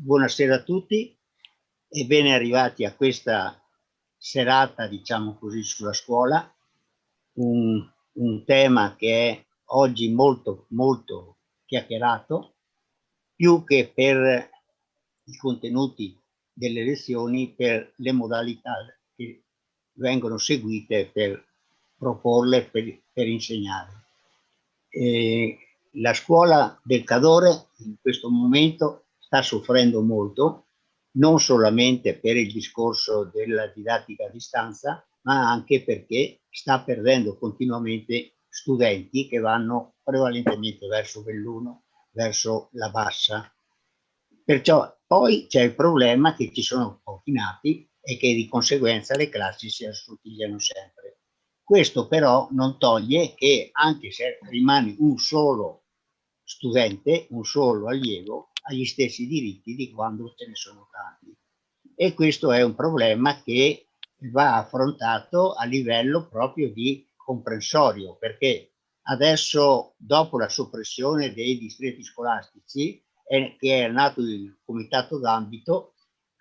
Buonasera a tutti e ben arrivati a questa serata, diciamo così, sulla scuola, un tema che è oggi molto, molto chiacchierato, più che per i contenuti delle lezioni, per le modalità che vengono seguite per proporle, per insegnare. La scuola del Cadore in questo momento sta soffrendo molto, non solamente per il discorso della didattica a distanza, ma anche perché sta perdendo continuamente studenti che vanno prevalentemente verso Belluno, verso la Bassa. Perciò poi c'è il problema che ci sono pochi nati e che di conseguenza le classi si assottigliano sempre. Questo però non toglie che anche se rimane un solo studente, un solo allievo, ha gli stessi diritti di quando ce ne sono tanti. E questo è un problema che va affrontato a livello proprio di comprensorio, perché adesso, dopo la soppressione dei distretti scolastici, che è nato il comitato d'ambito,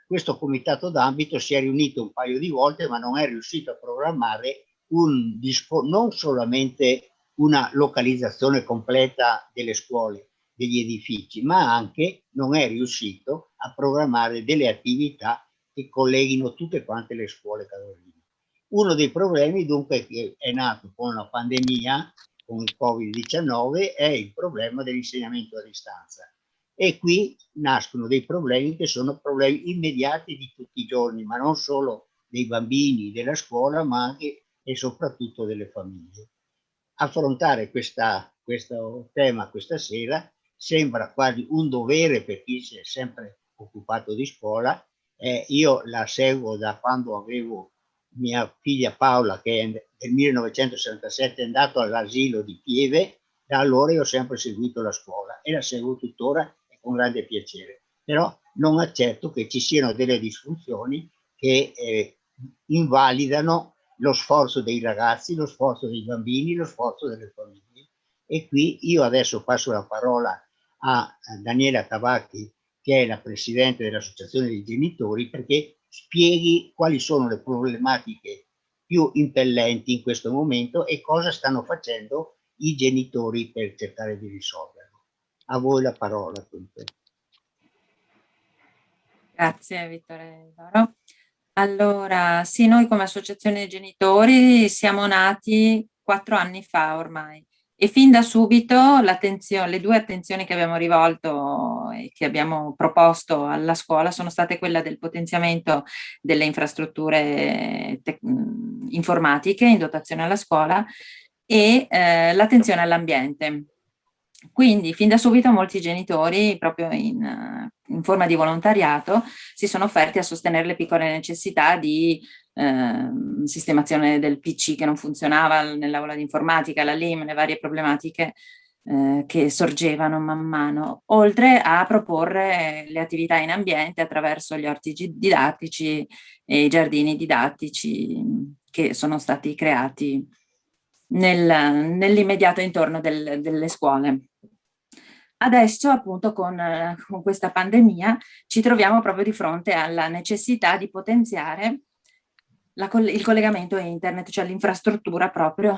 questo comitato d'ambito si è riunito un paio di volte, ma non è riuscito a programmare non solamente una localizzazione completa delle scuole, degli edifici, ma anche non è riuscito a programmare delle attività che colleghino tutte quante le scuole cadorine. Uno dei problemi dunque che è nato con la pandemia, con il Covid-19, è il problema dell'insegnamento a distanza. E qui nascono dei problemi che sono problemi immediati di tutti i giorni, ma non solo dei bambini, della scuola, ma anche e soprattutto delle famiglie. Affrontare questo tema questa sera sembra quasi un dovere per chi si è sempre occupato di scuola. Io la seguo da quando avevo mia figlia Paola, che nel 1967 è andato all'asilo di Pieve. Da allora io ho sempre seguito la scuola e la seguo tuttora e con grande piacere. Però non accetto che ci siano delle disfunzioni che invalidano lo sforzo dei ragazzi, lo sforzo dei bambini, lo sforzo delle famiglie. E qui io adesso passo la parola a Daniela Tabacchi, che è la presidente dell'Associazione dei Genitori, perché spieghi quali sono le problematiche più impellenti in questo momento e cosa stanno facendo i genitori per cercare di risolverlo. A voi la parola. Grazie Vittorio Doro. Allora, sì, noi come associazione dei genitori siamo nati 4 anni fa ormai e fin da subito le due attenzioni che abbiamo rivolto e che abbiamo proposto alla scuola sono state quella del potenziamento delle infrastrutture informatiche in dotazione alla scuola e l'attenzione all'ambiente. Quindi fin da subito molti genitori, proprio in forma di volontariato, si sono offerti a sostenere le piccole necessità di sistemazione del PC che non funzionava nell'aula di informatica, la LIM, le varie problematiche che sorgevano man mano, oltre a proporre le attività in ambiente attraverso gli orti didattici e i giardini didattici che sono stati creati nell'immediato intorno delle scuole. Adesso appunto con questa pandemia ci troviamo proprio di fronte alla necessità di potenziare il collegamento internet, cioè l'infrastruttura proprio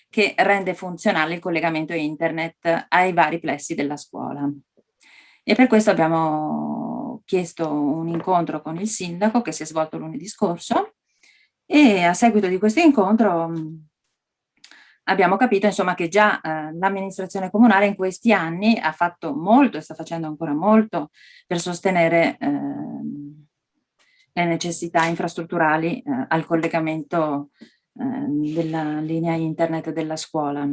che rende funzionale il collegamento internet ai vari plessi della scuola. E per questo abbiamo chiesto un incontro con il sindaco che si è svolto lunedì scorso e a seguito di questo incontro abbiamo capito insomma che già l'amministrazione comunale in questi anni ha fatto molto e sta facendo ancora molto per sostenere le necessità infrastrutturali al collegamento della linea internet della scuola,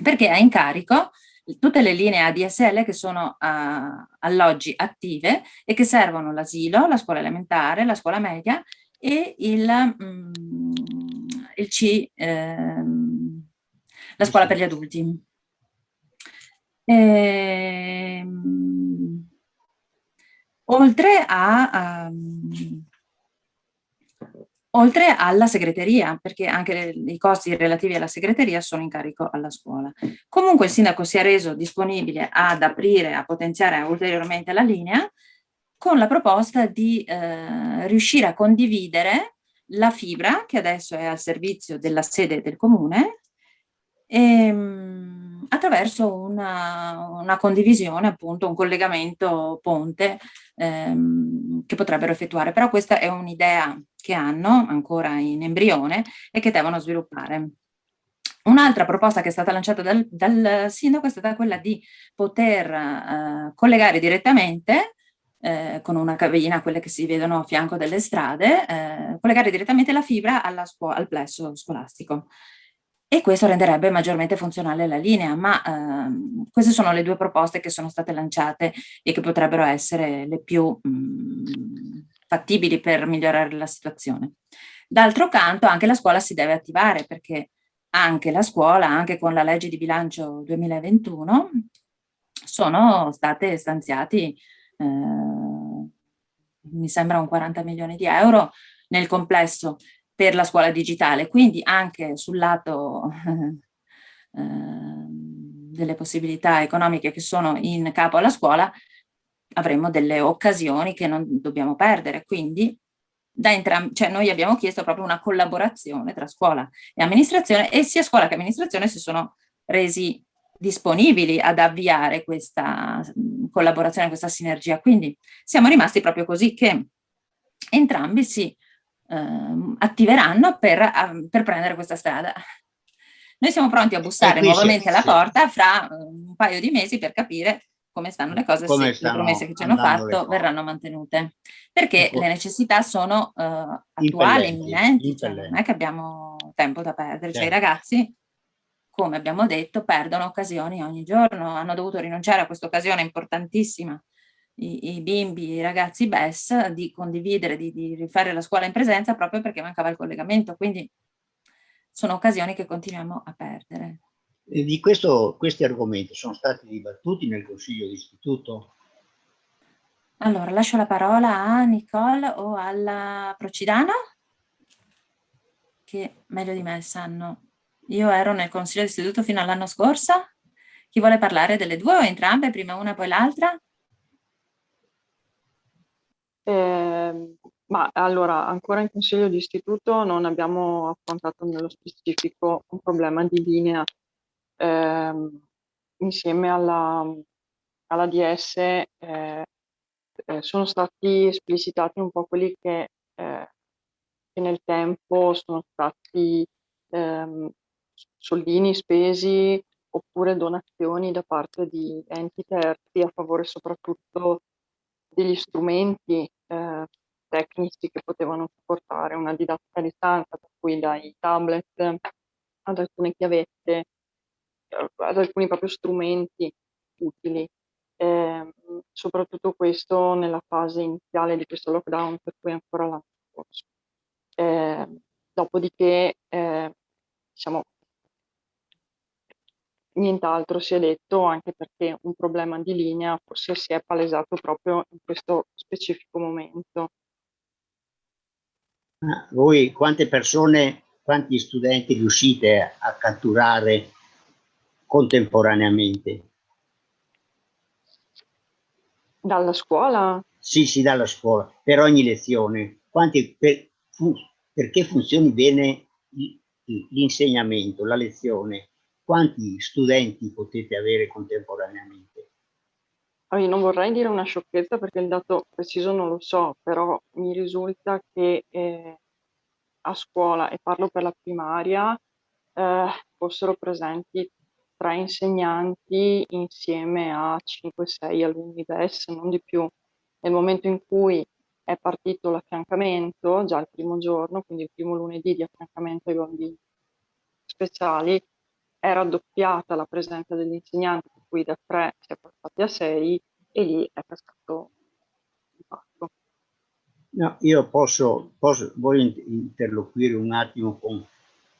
perché ha in carico tutte le linee ADSL che sono all'oggi attive e che servono l'asilo, la scuola elementare, la scuola media e la scuola per gli adulti. Oltre alla segreteria, perché anche i costi relativi alla segreteria sono in carico alla scuola. Comunque il sindaco si è reso disponibile ad aprire, a potenziare ulteriormente la linea con la proposta di riuscire a condividere la fibra che adesso è al servizio della sede del comune attraverso una condivisione, appunto un collegamento ponte che potrebbero effettuare. Però questa è un'idea che hanno ancora in embrione e che devono sviluppare. Un'altra proposta che è stata lanciata dal sindaco è stata quella di poter collegare direttamente con una cabina, quelle che si vedono a fianco delle strade, collegare direttamente la fibra al plesso scolastico. E questo renderebbe maggiormente funzionale la linea, ma queste sono le due proposte che sono state lanciate e che potrebbero essere le più fattibili per migliorare la situazione. D'altro canto anche la scuola si deve attivare, perché anche la scuola, anche con la legge di bilancio 2021, sono state stanziati mi sembra un 40 milioni di euro nel complesso per la scuola digitale, quindi anche sul lato delle possibilità economiche che sono in capo alla scuola avremo delle occasioni che non dobbiamo perdere, quindi cioè noi abbiamo chiesto proprio una collaborazione tra scuola e amministrazione, e sia scuola che amministrazione si sono resi disponibili ad avviare questa collaborazione, questa sinergia. Quindi siamo rimasti proprio così, che entrambi si attiveranno per prendere questa strada. Noi siamo pronti a bussare nuovamente alla porta fra un paio di mesi per capire come stanno le cose, se le promesse che ci hanno fatto verranno mantenute, perché le necessità sono attuali, imminenti, cioè non è che abbiamo tempo da perdere, cioè i ragazzi, come abbiamo detto, perdono occasioni ogni giorno, hanno dovuto rinunciare a questa occasione importantissima, i bimbi, i ragazzi BES, di condividere, di rifare la scuola in presenza proprio perché mancava il collegamento, quindi sono occasioni che continuiamo a perdere. E di questi argomenti sono stati dibattuti nel Consiglio d'Istituto? Allora, lascio la parola a Nicole o alla Procidano, che meglio di me sanno. Io ero nel Consiglio d'Istituto fino all'anno scorso. Chi vuole parlare delle due o entrambe, prima una poi l'altra? Ma allora, ancora in Consiglio d'Istituto non abbiamo affrontato nello specifico un problema di linea. Insieme alla DS sono stati esplicitati un po' quelli che nel tempo sono stati soldini spesi oppure donazioni da parte di enti terzi a favore soprattutto degli strumenti tecnici che potevano supportare una didattica a distanza, per cui dai tablet ad alcune chiavette, ad alcuni proprio strumenti utili. Soprattutto questo nella fase iniziale di questo lockdown, per cui ancora l'anno scorso. Dopodiché, diciamo, nient'altro si è detto, anche perché un problema di linea forse si è palesato proprio in questo specifico momento. Voi quante persone, quanti studenti riuscite a catturare contemporaneamente? Dalla scuola? Sì, dalla scuola, per ogni lezione. Perché funzioni bene l'insegnamento, la lezione, quanti studenti potete avere contemporaneamente? Io non vorrei dire una sciocchezza perché il dato preciso non lo so, però mi risulta che a scuola, e parlo per la primaria, fossero presenti 3 insegnanti insieme a 5-6 alunni BES, non di più. Nel momento in cui è partito l'affiancamento, già il primo giorno, quindi il primo lunedì di affiancamento ai bambini speciali, è raddoppiata la presenza degli insegnanti, per cui da 3 si è passati a 6 e lì è cascato l'impatto. No, io voglio interloquire un attimo con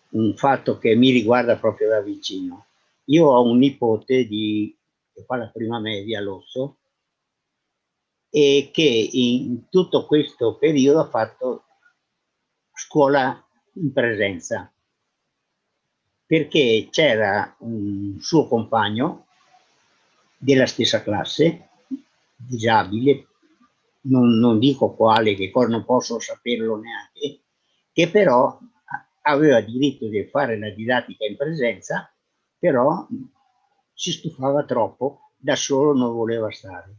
un fatto che mi riguarda proprio da vicino. Io ho un nipote che fa la prima media all'Osso e che in tutto questo periodo ha fatto scuola in presenza, perché c'era un suo compagno della stessa classe, disabile, non dico quale, che cosa non posso saperlo neanche, che però aveva diritto di fare la didattica in presenza, però si stufava troppo, da solo non voleva stare.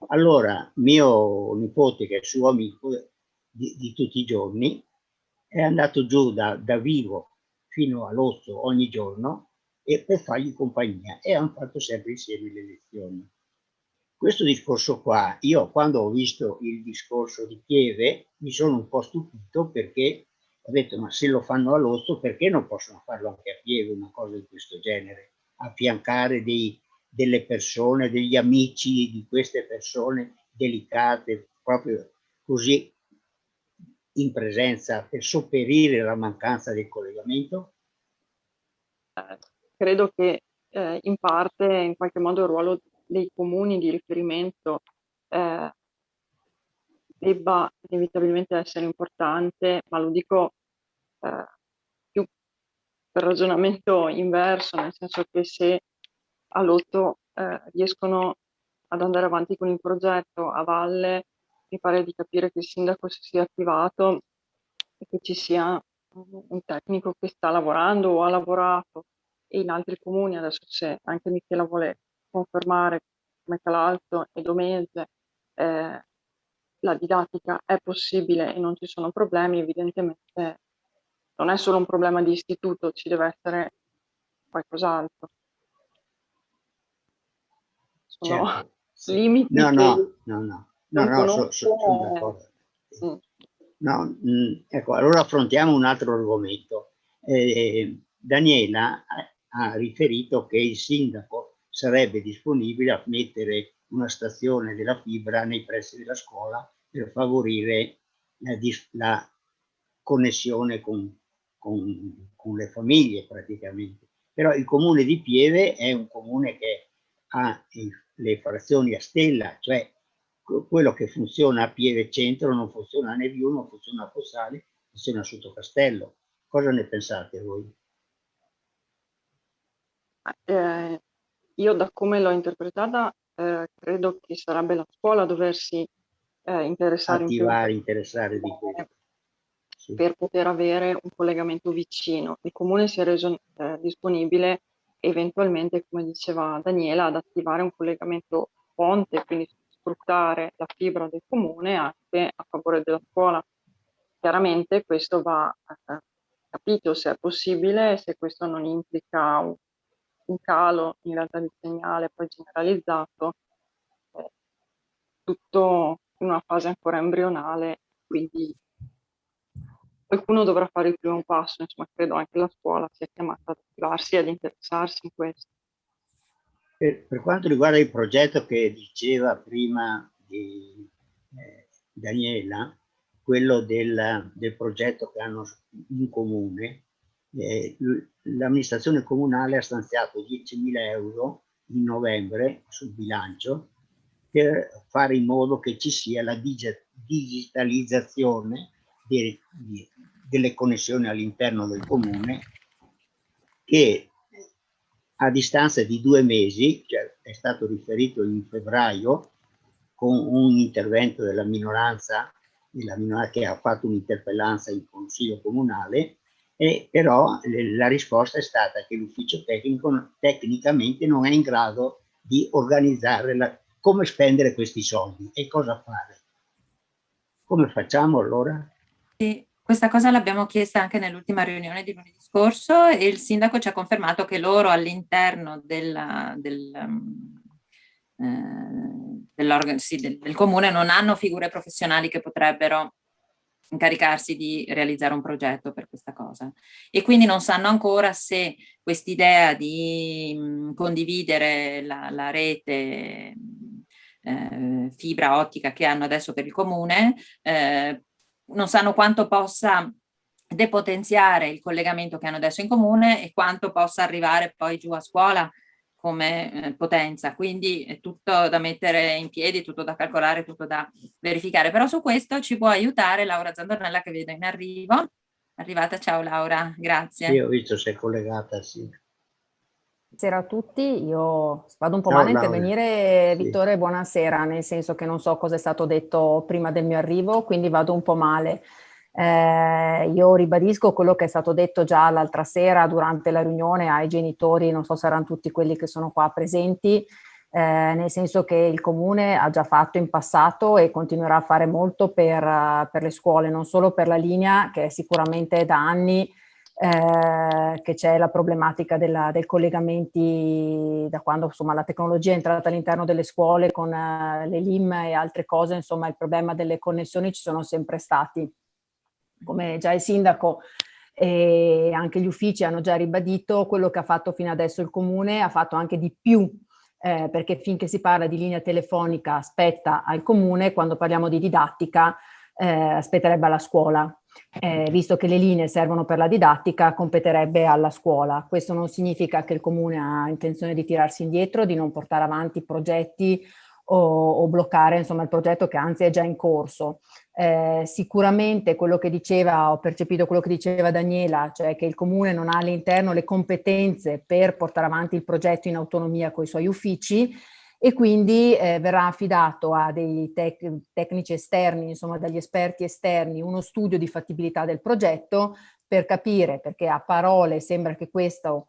Allora mio nipote, che è suo amico di tutti i giorni, è andato giù da Vivo fino a Lozzo ogni giorno e per fargli compagnia, e hanno fatto sempre insieme le lezioni. Questo discorso qua, io quando ho visto il discorso di Pieve mi sono un po' stupito, perché ho detto, ma se lo fanno a Lozzo perché non possono farlo anche a Pieve una cosa di questo genere, affiancare delle persone, degli amici di queste persone delicate, proprio così in presenza, per sopperire la mancanza del collegamento? Credo che in parte, in qualche modo, il ruolo dei comuni di riferimento debba inevitabilmente essere importante, ma lo dico più per ragionamento inverso, nel senso che se a Lotto riescono ad andare avanti con il progetto, a valle mi pare di capire che il sindaco si sia attivato e che ci sia un tecnico che sta lavorando o ha lavorato, e in altri comuni, adesso se anche Michela vuole confermare, come Calalto e Domese, la didattica è possibile e non ci sono problemi, evidentemente non è solo un problema di istituto, ci deve essere qualcos'altro. Sono Certo, sì. limiti No, che non sono conosco. d'accordo. Mm. No, ecco, allora affrontiamo un altro argomento. Daniela ha riferito che il sindaco sarebbe disponibile a mettere una stazione della fibra nei pressi della scuola per favorire la connessione con le famiglie praticamente. Però il comune di Pieve è un comune che ha le frazioni a stella, cioè quello che funziona a Pieve Centro non funziona a Neviù, non funziona a Fossale, funziona a Sottocastello. Cosa ne pensate voi? Io, da come l'ho interpretata, credo che sarebbe la scuola a doversi interessare in prima Attivare, persona interessare di questo. Sì. per poter avere un collegamento vicino. Il comune si è reso disponibile eventualmente, come diceva Daniela, ad attivare un collegamento ponte, quindi sfruttare la fibra del comune anche a favore della scuola. Chiaramente questo va capito se è possibile, se questo non implica un calo in realtà di segnale poi generalizzato, tutto in una fase ancora embrionale, quindi qualcuno dovrà fare il primo passo, insomma credo anche la scuola sia chiamata ad attivarsi e ad interessarsi in questo. Per quanto riguarda il progetto che diceva prima di Daniela, quello del progetto che hanno in comune, l'amministrazione comunale ha stanziato 10.000 euro in novembre sul bilancio per fare in modo che ci sia la digitalizzazione delle connessioni all'interno del comune, che a distanza di 2 mesi, cioè è stato riferito in febbraio, con un intervento della minoranza che ha fatto un'interpellanza in consiglio comunale, e però la risposta è stata che l'ufficio tecnico tecnicamente non è in grado di organizzare come spendere questi soldi e cosa fare. Come facciamo allora? Sì, questa cosa l'abbiamo chiesta anche nell'ultima riunione di lunedì scorso, e il sindaco ci ha confermato che loro all'interno del comune non hanno figure professionali che potrebbero incaricarsi di realizzare un progetto per questa cosa, e quindi non sanno ancora se quest'idea di condividere la rete fibra ottica che hanno adesso per il comune, non sanno quanto possa depotenziare il collegamento che hanno adesso in comune e quanto possa arrivare poi giù a scuola come potenza. Quindi è tutto da mettere in piedi, tutto da calcolare, tutto da verificare. Però su questo ci può aiutare Laura Zandornella, che vedo in arrivo. Arrivata, ciao Laura, grazie. Io ho visto se è collegata, sì. Buonasera a tutti, io vado un po' Ciao male a Laura. intervenire, Sì. Vittore, buonasera, nel senso che non so cosa è stato detto prima del mio arrivo, quindi vado un po' male. Io ribadisco quello che è stato detto già l'altra sera durante la riunione ai genitori, non so se saranno tutti quelli che sono qua presenti, nel senso che il Comune ha già fatto in passato e continuerà a fare molto per le scuole, non solo per la linea, che è sicuramente da anni che c'è la problematica del collegamenti da quando insomma la tecnologia è entrata all'interno delle scuole con le LIM e altre cose, insomma il problema delle connessioni ci sono sempre stati. Come già il sindaco e anche gli uffici hanno già ribadito, quello che ha fatto fino adesso il Comune ha fatto anche di più, perché finché si parla di linea telefonica spetta al Comune, quando parliamo di didattica spetterebbe alla scuola. Visto che le linee servono per la didattica, competerebbe alla scuola. Questo non significa che il Comune ha intenzione di tirarsi indietro, di non portare avanti progetti o bloccare insomma, il progetto che anzi è già in corso. Sicuramente quello che diceva, ho percepito quello che diceva Daniela, cioè che il Comune non ha all'interno le competenze per portare avanti il progetto in autonomia con i suoi uffici, e quindi verrà affidato a dei tecnici esterni, insomma dagli esperti esterni, uno studio di fattibilità del progetto per capire, perché a parole sembra che questo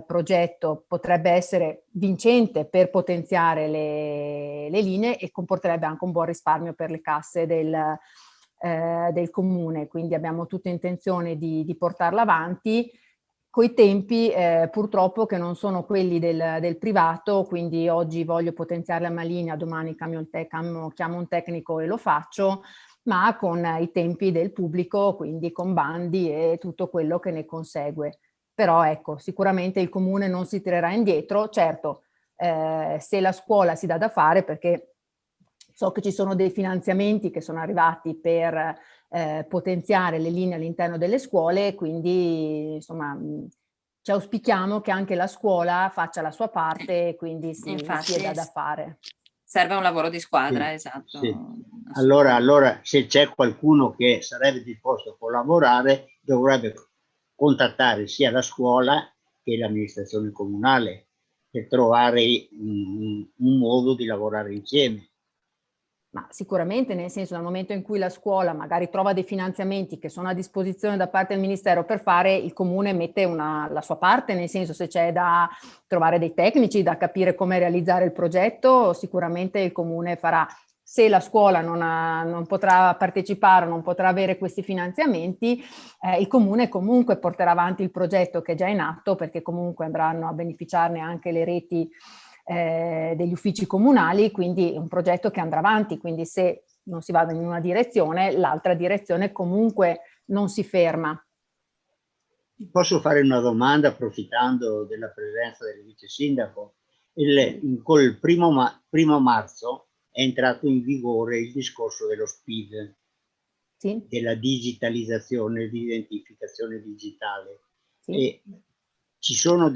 progetto potrebbe essere vincente per potenziare le linee e comporterebbe anche un buon risparmio per le casse del Comune, quindi abbiamo tutta intenzione di portarla avanti coi tempi purtroppo che non sono quelli del privato, quindi oggi voglio potenziare la mia linea, domani chiamo un tecnico e lo faccio, ma con i tempi del pubblico, quindi con bandi e tutto quello che ne consegue. Però ecco, sicuramente il Comune non si tirerà indietro, certo, se la scuola si dà da fare, perché so che ci sono dei finanziamenti che sono arrivati per potenziare le linee all'interno delle scuole, quindi insomma ci auspichiamo che anche la scuola faccia la sua parte e quindi si Infatti, dia da fare. serve un lavoro di squadra, Sì, esatto. sì. Allora, se c'è qualcuno che sarebbe disposto a collaborare, dovrebbe contattare sia la scuola che l'amministrazione comunale per trovare un modo di lavorare insieme. Ma sicuramente, nel senso, dal momento in cui la scuola magari trova dei finanziamenti che sono a disposizione da parte del Ministero per fare, il Comune mette la sua parte, nel senso se c'è da trovare dei tecnici, da capire come realizzare il progetto, sicuramente il Comune farà. Se la scuola non potrà partecipare, non potrà avere questi finanziamenti, il Comune comunque porterà avanti il progetto che è già in atto, perché comunque andranno a beneficiarne anche le reti degli uffici comunali, quindi è un progetto che andrà avanti, quindi se non si va in una direzione, l'altra direzione comunque non si ferma. Posso fare una domanda approfittando della presenza del vice sindaco? Col primo marzo è entrato in vigore il discorso dello SPID, sì? della digitalizzazione, l'identificazione digitale. Sì. E ci sono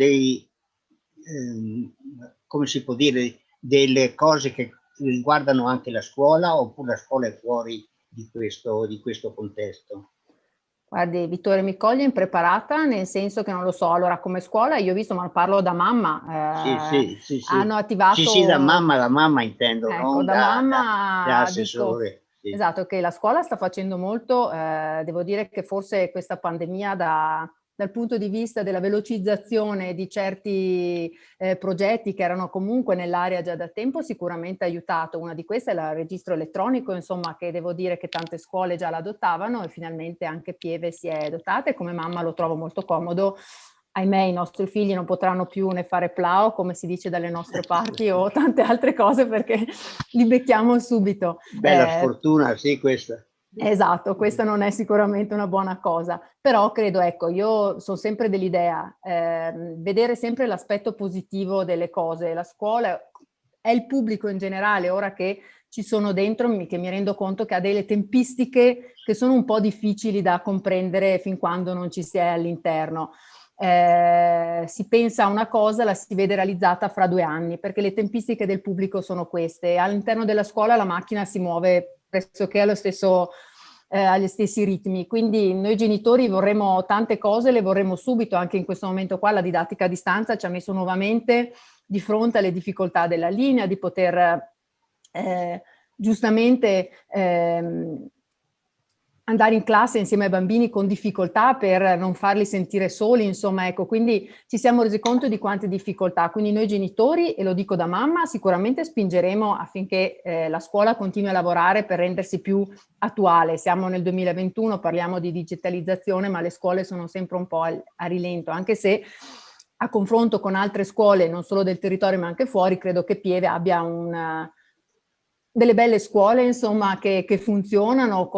come si può dire, delle cose che riguardano anche la scuola, oppure la scuola è fuori di questo contesto? Guardi, Vittorio, mi coglie impreparata, nel senso che non lo so. Allora, come scuola, io ho visto, ma parlo da mamma, Sì. hanno attivato... Sì, da mamma intendo, Ecco, non da da mamma dico, assessore. Sì. esatto, che la scuola sta facendo molto, devo dire che forse questa pandemia dal punto di vista della velocizzazione di certi progetti che erano comunque nell'area già da tempo sicuramente ha aiutato. Una di queste è il registro elettronico, insomma, che devo dire che tante scuole già l'adottavano e finalmente anche Pieve si è dotata, e come mamma lo trovo molto comodo. Ahimè, i nostri figli non potranno più ne fare plau, come si dice dalle nostre parti, o tante altre cose, perché li becchiamo subito. Bella sfortuna, sì, questa. Esatto, questa non è sicuramente una buona cosa, però credo, ecco, io sono sempre dell'idea, vedere sempre l'aspetto positivo delle cose. La scuola è il pubblico in generale, ora che ci sono dentro, che mi rendo conto che ha delle tempistiche che sono un po' difficili da comprendere fin quando non ci si è all'interno. Si pensa a una cosa, la si vede realizzata fra 2 anni, perché le tempistiche del pubblico sono queste. All'interno della scuola la macchina si muove pressoché allo stesso agli stessi ritmi. Quindi noi genitori vorremmo tante cose, le vorremmo subito. Anche in questo momento qua la didattica a distanza ci ha messo nuovamente di fronte alle difficoltà della linea, di poter giustamente andare in classe insieme ai bambini con difficoltà per non farli sentire soli, insomma, ecco, quindi ci siamo resi conto di quante difficoltà. Quindi noi genitori, e lo dico da mamma, sicuramente spingeremo affinché la scuola continui a lavorare per rendersi più attuale. Siamo nel 2021, parliamo di digitalizzazione, ma le scuole sono sempre un po' a rilento, anche se a confronto con altre scuole, non solo del territorio ma anche fuori, credo che Pieve abbia delle belle scuole, insomma, che funzionano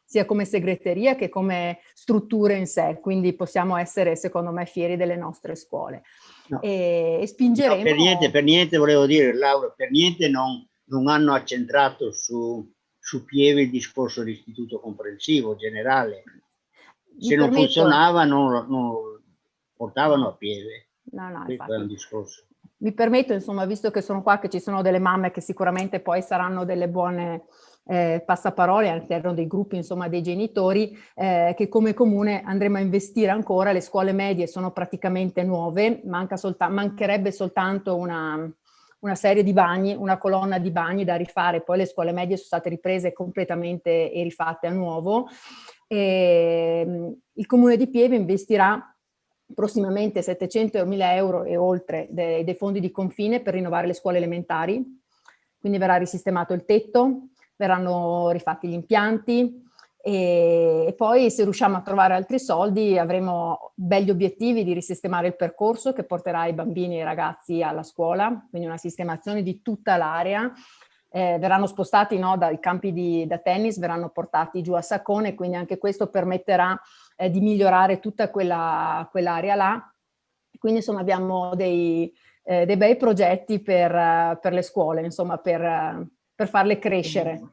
sia come segreteria che come strutture in sé, quindi possiamo essere, secondo me, fieri delle nostre scuole. No. E spingeremo... No, per niente volevo dire, Laura, per niente non hanno accentrato su Pieve il discorso dell'istituto comprensivo generale. Se non funzionava non portavano a Pieve. No, questo infatti. è un discorso. Mi permetto, insomma, visto che sono qua, che ci sono delle mamme che sicuramente poi saranno delle buone passaparole all'interno dei gruppi, insomma, dei genitori, che come comune andremo a investire ancora. Le scuole medie sono praticamente nuove, mancherebbe soltanto una serie di bagni, una colonna di bagni da rifare. Poi le scuole medie sono state riprese completamente e rifatte a nuovo. Il Comune di Pieve investirà prossimamente 700.000 euro e oltre dei fondi di confine per rinnovare le scuole elementari, quindi verrà risistemato il tetto, verranno rifatti gli impianti e poi, se riusciamo a trovare altri soldi, avremo begli obiettivi di risistemare il percorso che porterà i bambini e i ragazzi alla scuola, quindi una sistemazione di tutta l'area. Verranno spostati, no, dai campi da tennis, verranno portati giù a Saccone, quindi anche questo permetterà di migliorare tutta quell'area là. Quindi insomma abbiamo dei bei progetti per le scuole, insomma, per farle crescere.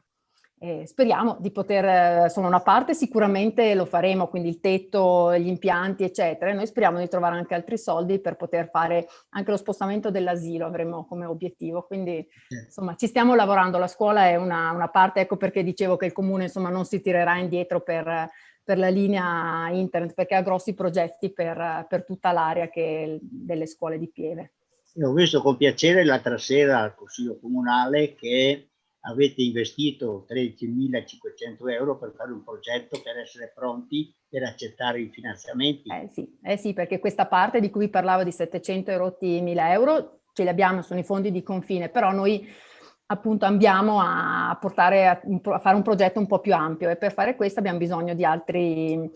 Speriamo di poter, insomma, una parte sicuramente lo faremo, quindi il tetto, gli impianti, eccetera. E noi speriamo di trovare anche altri soldi per poter fare anche lo spostamento dell'asilo, avremo come obiettivo. Quindi insomma ci stiamo lavorando, la scuola è una parte, ecco perché dicevo che il comune, insomma, non si tirerà indietro per la linea internet, perché ha grossi progetti per tutta l'area delle scuole di Pieve. Io ho visto con piacere l'altra sera al Consiglio Comunale che avete investito 13.500 euro per fare un progetto per essere pronti per accettare i finanziamenti. Sì, perché questa parte di cui parlavo di 700.000 euro ce li abbiamo, sono i fondi di confine, però noi appunto andiamo a portare a fare un progetto un po' più ampio, e per fare questo abbiamo bisogno di altri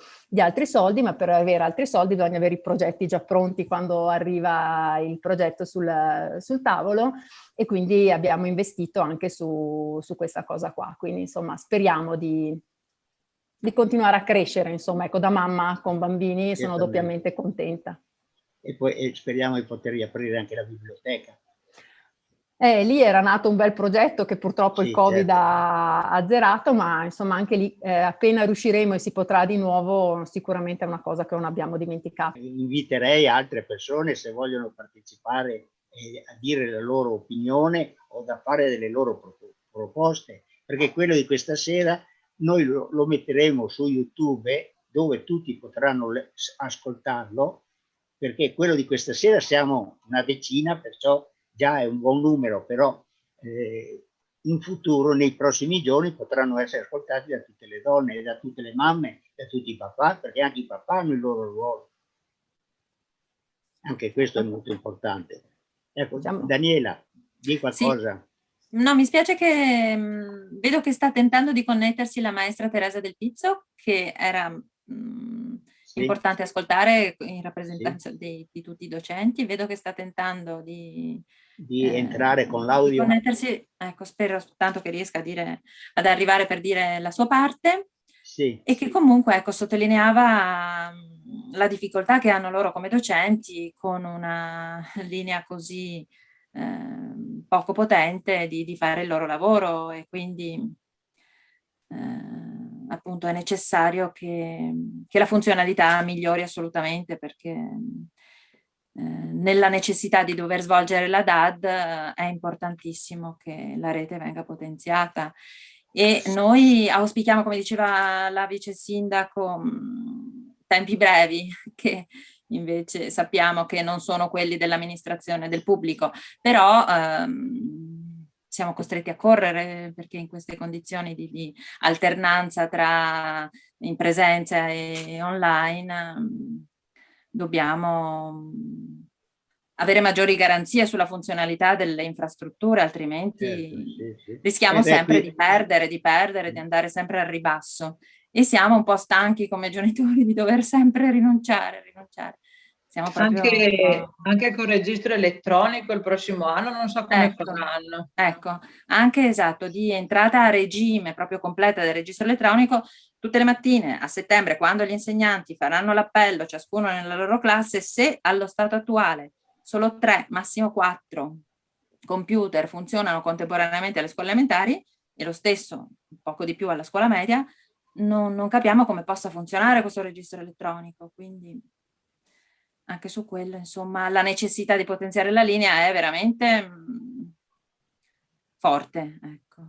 soldi, ma per avere altri soldi bisogna avere i progetti già pronti quando arriva il progetto sul tavolo, e quindi abbiamo investito anche su questa cosa qua. Quindi insomma speriamo di continuare a crescere, insomma, ecco, da mamma con bambini sono doppiamente contenta. E poi speriamo di poter riaprire anche la biblioteca. Lì era nato un bel progetto che purtroppo il Covid certo. ha azzerato, ma insomma anche lì appena riusciremo e si potrà di nuovo, sicuramente è una cosa che non abbiamo dimenticato. Inviterei altre persone, se vogliono partecipare, a dire la loro opinione o da fare delle loro proposte, perché quello di questa sera noi lo metteremo su YouTube, dove tutti potranno ascoltarlo, perché quello di questa sera siamo una decina, perciò già è un buon numero, però in futuro, nei prossimi giorni, potranno essere ascoltati da tutte le donne, da tutte le mamme, da tutti i papà, perché anche i papà hanno il loro ruolo. Anche questo è molto importante. Ecco, Daniela, di qualcosa. Sì. No, mi spiace che vedo che sta tentando di connettersi la maestra Teresa Del Pizzo, che era importante ascoltare in rappresentanza di tutti i docenti. Vedo che sta tentando di entrare con l'audio. Di connettersi. Ecco, spero tanto che riesca ad arrivare per dire la sua parte. Sì. E che comunque, ecco, sottolineava la difficoltà che hanno loro come docenti con una linea così poco potente di fare il loro lavoro, e quindi appunto è necessario che la funzionalità migliori assolutamente, perché nella necessità di dover svolgere la DAD è importantissimo che la rete venga potenziata. E noi auspichiamo, come diceva la vice sindaco, tempi brevi, che invece sappiamo che non sono quelli dell'amministrazione del pubblico, però siamo costretti a correre, perché in queste condizioni di alternanza tra in presenza e online dobbiamo avere maggiori garanzie sulla funzionalità delle infrastrutture, altrimenti sì. rischiamo sempre Qui... di perdere, di andare sempre al ribasso. E siamo un po' stanchi come genitori di dover sempre rinunciare. Siamo proprio anche col registro elettronico il prossimo anno non so come faranno. Ecco, anche esatto, di entrata a regime proprio completa del registro elettronico tutte le mattine a settembre, quando gli insegnanti faranno l'appello, ciascuno nella loro classe, se allo stato attuale solo 3, massimo 4 computer funzionano contemporaneamente alle scuole elementari e lo stesso, poco di più alla scuola media, non capiamo come possa funzionare questo registro elettronico, quindi anche su quello, insomma, la necessità di potenziare la linea è veramente forte, ecco.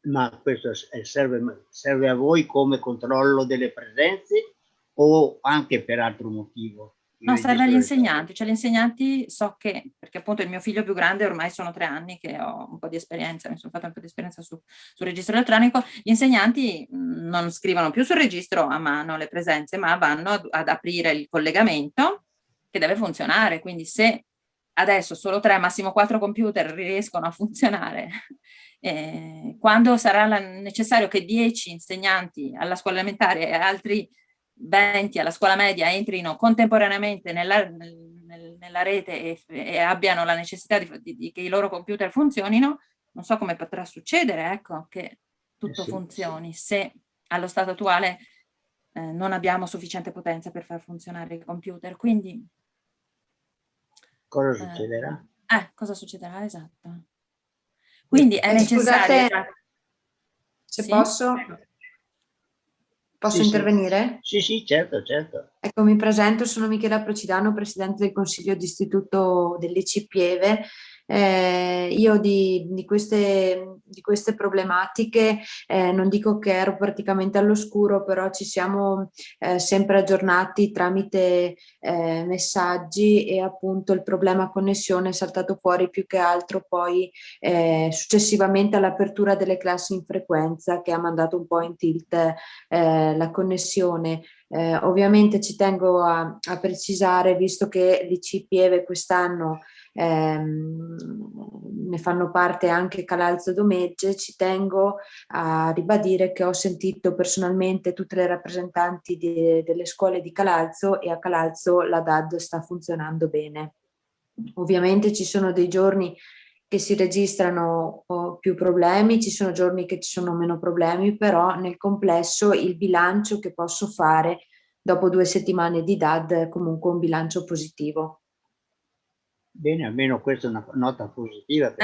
Ma questo serve a voi come controllo delle presenze o anche per altro motivo? No, serve agli insegnanti, cioè gli insegnanti so che, perché appunto il mio figlio più grande ormai sono 3 anni che ho un po' di esperienza, mi sono fatta un po' di esperienza sul registro elettronico, gli insegnanti non scrivono più sul registro a mano le presenze, ma vanno ad aprire il collegamento che deve funzionare, quindi se adesso solo 3, massimo 4 computer riescono a funzionare, quando sarà necessario che 10 insegnanti alla scuola elementare e altri 20 alla scuola media entrino contemporaneamente nella rete e abbiano la necessità di che i loro computer funzionino, non so come potrà succedere, ecco, che tutto funzioni se allo stato attuale non abbiamo sufficiente potenza per far funzionare il computer, quindi cosa succederà? Cosa succederà, esatto. Quindi è necessario. Scusate, se posso intervenire? Sì, certo. Ecco, mi presento, sono Michela Procidano, Presidente del Consiglio d'Istituto dell'ICI Pieve. Io di queste problematiche non dico che ero praticamente all'oscuro, però ci siamo sempre aggiornati tramite messaggi e appunto il problema connessione è saltato fuori più che altro poi successivamente all'apertura delle classi in frequenza che ha mandato un po' in tilt la connessione. Ovviamente ci tengo a precisare, visto che l'ICI Pieve quest'anno ne fanno parte anche Calalzo e Domegge, ci tengo a ribadire che ho sentito personalmente tutte le rappresentanti delle scuole di Calalzo e a Calalzo la DAD sta funzionando bene. Ovviamente ci sono dei giorni che si registrano più problemi, ci sono giorni che ci sono meno problemi, però nel complesso il bilancio che posso fare dopo 2 settimane di DAD è comunque un bilancio positivo. Bene, almeno questa è una nota positiva.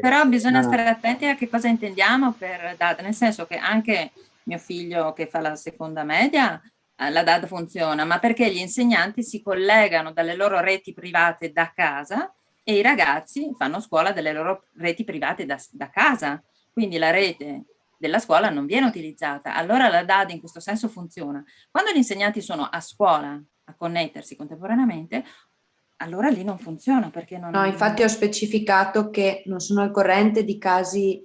Però bisogna stare attenti a che cosa intendiamo per DAD, nel senso che anche mio figlio che fa la seconda media, la DAD funziona, ma perché gli insegnanti si collegano dalle loro reti private da casa e i ragazzi fanno scuola dalle loro reti private da casa, quindi la rete della scuola non viene utilizzata. Allora la DAD in questo senso funziona. Quando gli insegnanti sono a scuola a connettersi contemporaneamente, allora lì non funziona perché non... No, infatti ho specificato che non sono al corrente di casi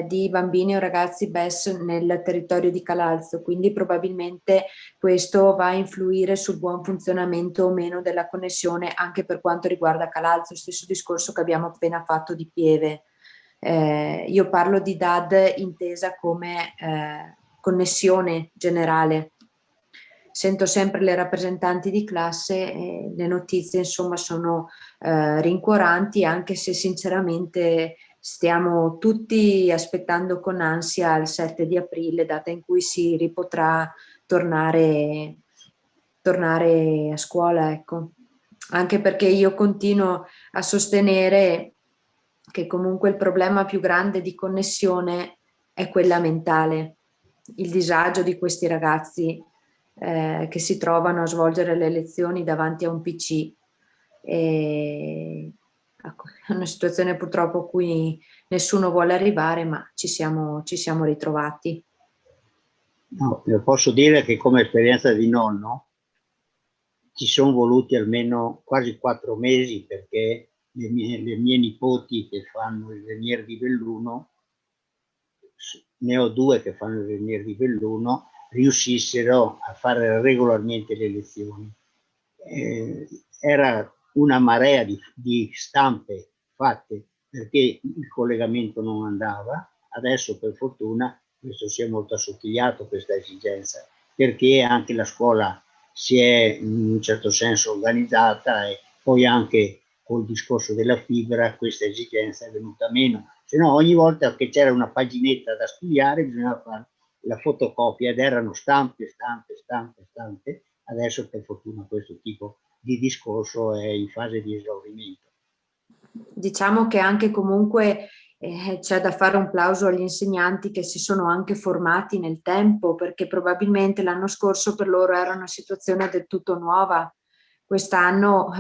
di bambini o ragazzi BES nel territorio di Calalzo, quindi probabilmente questo va a influire sul buon funzionamento o meno della connessione anche per quanto riguarda Calalzo, stesso discorso che abbiamo appena fatto di Pieve. Io parlo di DAD intesa come connessione generale. Sento sempre le rappresentanti di classe e le notizie insomma sono rincuoranti, anche se sinceramente stiamo tutti aspettando con ansia il 7 di aprile, data in cui si ripotrà tornare a scuola, ecco. Anche perché io continuo a sostenere che comunque il problema più grande di connessione è quella mentale, il disagio di questi ragazzi che si trovano a svolgere le lezioni davanti a un PC. E ecco, è una situazione purtroppo a cui nessuno vuole arrivare, ma ci siamo ritrovati. No, posso dire che come esperienza di nonno ci sono voluti almeno quasi 4 mesi perché le mie nipoti che fanno il Venier di Belluno, ne ho 2 che fanno il Venier di Belluno, riuscissero a fare regolarmente le lezioni. Era una marea di stampe fatte perché il collegamento non andava. Adesso per fortuna questo si è molto assottigliato, questa esigenza, perché anche la scuola si è in un certo senso organizzata e poi anche col discorso della fibra questa esigenza è venuta meno. Se no ogni volta che c'era una paginetta da studiare bisognava fare la fotocopia ed erano stampe. Adesso per fortuna questo tipo di discorso è in fase di esaurimento. Diciamo che anche comunque c'è da fare un plauso agli insegnanti che si sono anche formati nel tempo, perché probabilmente l'anno scorso per loro era una situazione del tutto nuova. Quest'anno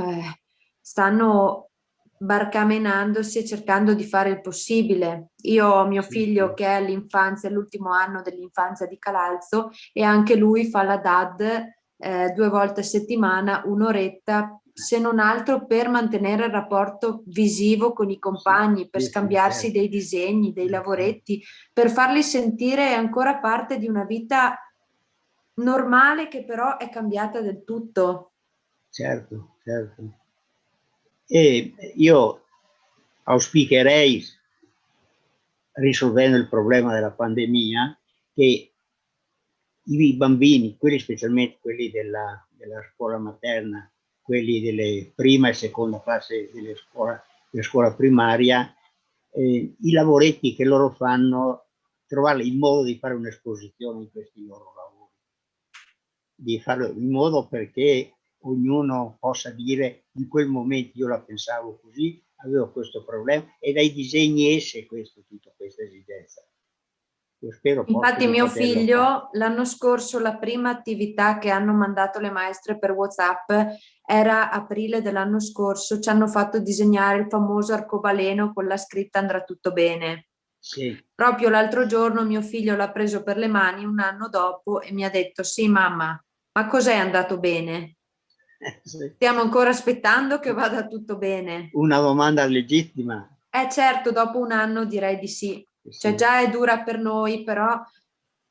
stanno barcamenandosi e cercando di fare il possibile. Io ho mio figlio che è all'infanzia, l'ultimo anno dell'infanzia di Calalzo, e anche lui fa la DAD 2 volte a settimana, un'oretta, se non altro per mantenere il rapporto visivo con i compagni, per scambiarsi dei disegni, dei lavoretti, per farli sentire ancora parte di una vita normale che però è cambiata del tutto. Certo. E io auspicherei, risolvendo il problema della pandemia, che i bambini, quelli specialmente quelli della scuola materna, quelli delle prima e seconda classe della scuola primaria, i lavoretti che loro fanno, trovare il modo di fare un'esposizione di questi loro lavori, di farlo in modo perché ognuno possa dire in quel momento io la pensavo così, avevo questo problema, e dai disegni esce tutta questa esigenza. Io spero Infatti mio figlio l'anno scorso la prima attività che hanno mandato le maestre per WhatsApp era aprile dell'anno scorso, ci hanno fatto disegnare il famoso arcobaleno con la scritta andrà tutto bene. Sì. Proprio l'altro giorno mio figlio l'ha preso per le mani un anno dopo e mi ha detto sì mamma, ma cos'è andato bene? Sì. Stiamo ancora aspettando che vada tutto bene. Una domanda legittima. Certo, dopo un anno direi di sì. Sì. Cioè già è dura per noi, però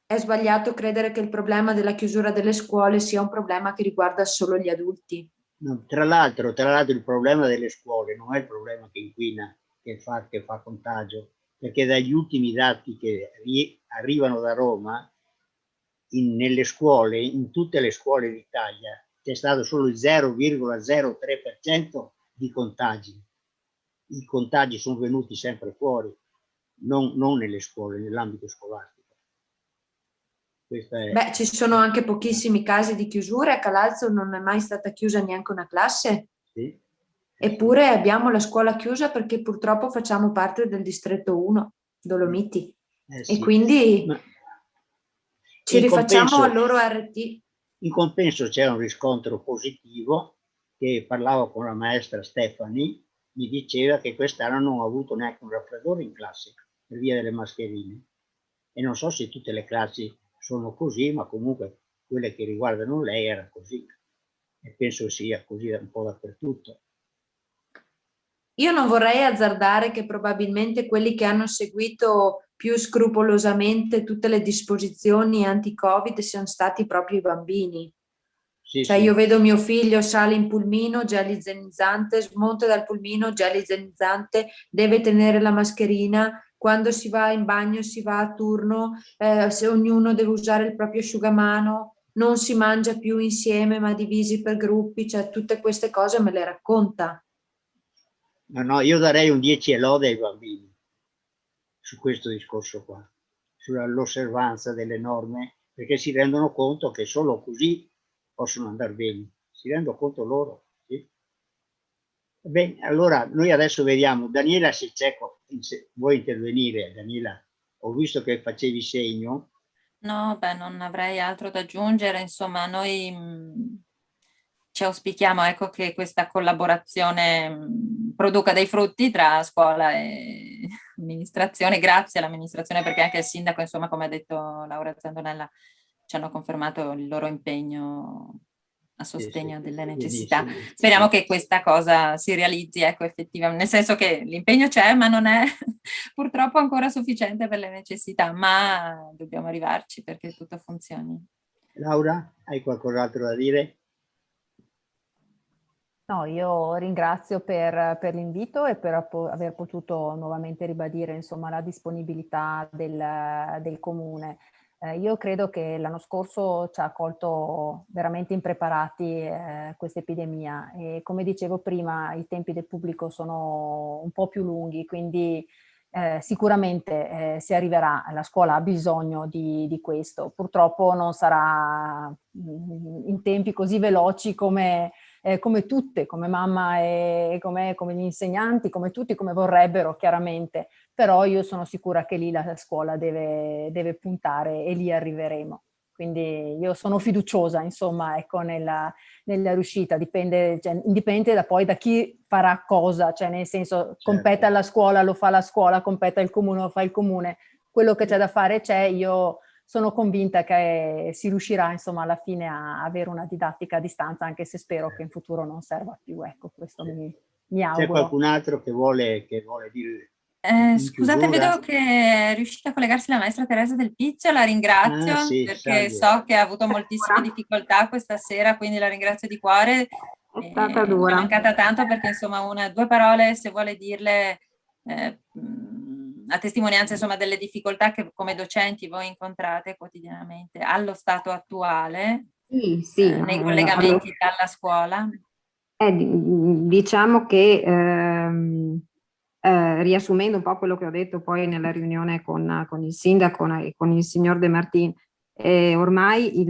è sbagliato credere che il problema della chiusura delle scuole sia un problema che riguarda solo gli adulti. No, tra l'altro il problema delle scuole non è il problema che inquina, che fa contagio, perché dagli ultimi dati che arrivano da Roma, nelle scuole, in tutte le scuole d'Italia, c'è stato solo il 0,03% di contagi. I contagi sono venuti sempre fuori, non nelle scuole, nell'ambito scolastico. Beh, ci sono anche pochissimi casi di chiusure, a Calalzo non è mai stata chiusa neanche una classe. Sì. Eppure abbiamo la scuola chiusa perché purtroppo facciamo parte del distretto 1, Dolomiti. Sì. E quindi ci rifacciamo al loro RT. In compenso c'è un riscontro positivo, che parlavo con la maestra Stefani, mi diceva che quest'anno non ha avuto neanche un raffreddore in classe per via delle mascherine. E non so se tutte le classi sono così, ma comunque quelle che riguardano lei era così. E penso sia così un po' dappertutto. Io non vorrei azzardare che probabilmente quelli che hanno seguito più scrupolosamente tutte le disposizioni anti-Covid siano stati proprio i bambini. Cioè io vedo mio figlio sale in pulmino, gel igienizzante, smonta dal pulmino, gel igienizzante, deve tenere la mascherina, quando si va in bagno si va a turno, se ognuno deve usare il proprio asciugamano, non si mangia più insieme ma divisi per gruppi, cioè tutte queste cose me le racconta. No, io darei un 10 e lode ai bambini su questo discorso qua, sull'osservanza delle norme, perché si rendono conto che solo così possono andare bene, si rendono conto loro. Sì? Bene, allora noi adesso vediamo, Daniela, se c'è, vuoi intervenire, Daniela? Ho visto che facevi segno. No, beh, non avrei altro da aggiungere, insomma, noi ci auspichiamo, ecco, che questa collaborazione produca dei frutti tra scuola e amministrazione. Grazie all'amministrazione, perché anche il sindaco, insomma, come ha detto Laura Zandonella, ci hanno confermato il loro impegno a sostegno delle necessità. Benissimo. Speriamo che questa cosa si realizzi, ecco, effettivamente, nel senso che l'impegno c'è, ma non è purtroppo ancora sufficiente per le necessità, ma dobbiamo arrivarci perché tutto funzioni. Laura, hai qualcos'altro da dire? No, io ringrazio per l'invito e per aver potuto nuovamente ribadire, insomma, la disponibilità del Comune. Io credo che l'anno scorso ci ha colto veramente impreparati questa epidemia e, come dicevo prima, i tempi del pubblico sono un po' più lunghi, quindi sicuramente si arriverà, la scuola ha bisogno di questo. Purtroppo non sarà in tempi così veloci come tutte, come mamma e come gli insegnanti, come tutti, come vorrebbero chiaramente, però io sono sicura che lì la scuola deve puntare e lì arriveremo. Quindi io sono fiduciosa, insomma, ecco, nella riuscita, dipende, cioè, indipendente da poi da chi farà cosa, cioè nel senso, compete alla scuola, lo fa la scuola, compete al comune, lo fa il comune, quello che c'è da fare c'è, io sono convinta che si riuscirà, insomma, alla fine a avere una didattica a distanza, anche se spero che in futuro non serva più. Ecco, questo mi auguro. C'è qualcun altro che vuole dire? Scusate, vedo che è riuscita a collegarsi la maestra Teresa Del Pizzo, la ringrazio perché so che ha avuto moltissime difficoltà questa sera, quindi la ringrazio di cuore. È stata dura. Mi è mancata tanto perché, insomma, due parole, se vuole dirle, a testimonianza, insomma, delle difficoltà che come docenti voi incontrate quotidianamente allo stato attuale, nei collegamenti dalla scuola. Diciamo che riassumendo un po' quello che ho detto poi nella riunione con il sindaco e con il signor De Martin, ormai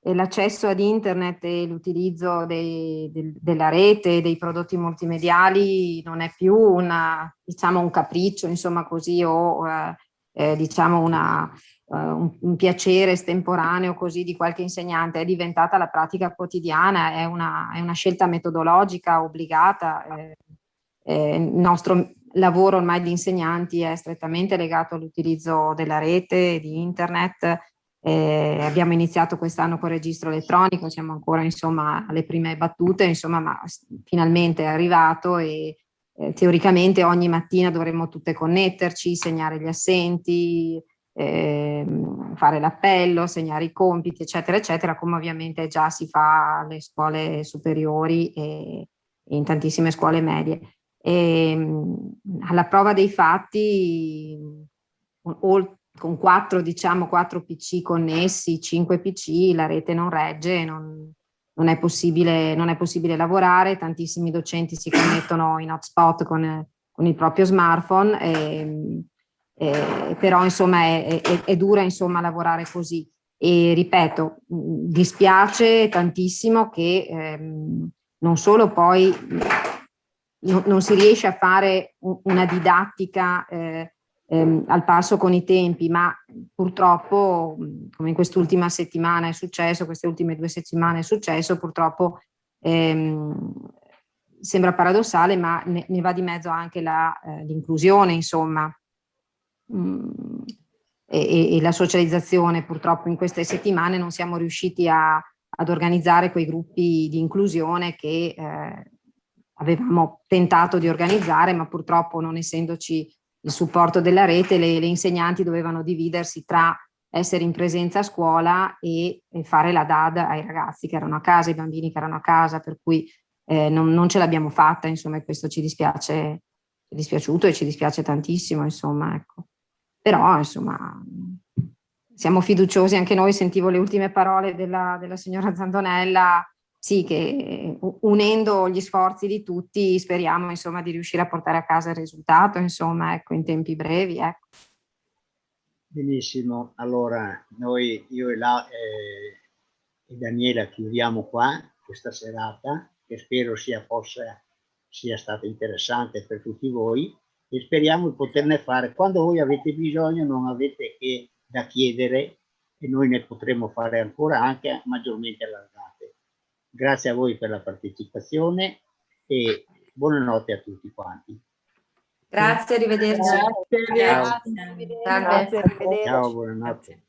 l'accesso ad internet e l'utilizzo della rete, dei prodotti multimediali non è più diciamo un capriccio, insomma così, o diciamo un piacere estemporaneo così di qualche insegnante, è diventata la pratica quotidiana, è una scelta metodologica obbligata. Il nostro lavoro ormai di insegnanti è strettamente legato all'utilizzo della rete, di internet. Abbiamo iniziato quest'anno con il registro elettronico, siamo ancora insomma alle prime battute, insomma, ma finalmente è arrivato e teoricamente ogni mattina dovremmo tutte connetterci, segnare gli assenti, fare l'appello, segnare i compiti, eccetera, eccetera, come ovviamente già si fa alle scuole superiori e in tantissime scuole medie. Alla prova dei fatti, con 4 PC connessi, 5 PC, la rete non regge, non è possibile lavorare, tantissimi docenti si connettono in hotspot con il proprio smartphone, però insomma è dura insomma lavorare così. E ripeto, dispiace tantissimo che non solo poi non si riesce a fare una didattica al passo con i tempi, ma purtroppo, come in quest'ultima settimana è successo, queste ultime 2 settimane è successo, purtroppo sembra paradossale, ma ne va di mezzo anche l'inclusione, insomma, e la socializzazione. Purtroppo in queste settimane non siamo riusciti ad organizzare quei gruppi di inclusione che avevamo tentato di organizzare, ma purtroppo non essendoci il supporto della rete, le insegnanti dovevano dividersi tra essere in presenza a scuola e fare la DAD ai ragazzi che erano a casa, ai bambini che erano a casa, per cui non ce l'abbiamo fatta, insomma, e questo ci è dispiaciuto e ci dispiace tantissimo, insomma, ecco. Però, insomma, siamo fiduciosi anche noi, sentivo le ultime parole della signora Zandonella, sì, che unendo gli sforzi di tutti speriamo insomma di riuscire a portare a casa il risultato, insomma, ecco, in tempi brevi, ecco. Benissimo, allora noi, io e Daniela chiudiamo qua questa serata, che spero sia stata interessante per tutti voi, e speriamo di poterne fare. Quando voi avete bisogno non avete che da chiedere, e noi ne potremo fare ancora anche maggiormente allargate. Grazie a voi per la partecipazione e buonanotte a tutti quanti. Grazie, arrivederci. Grazie. Salve. Grazie, arrivederci. Ciao, buonanotte.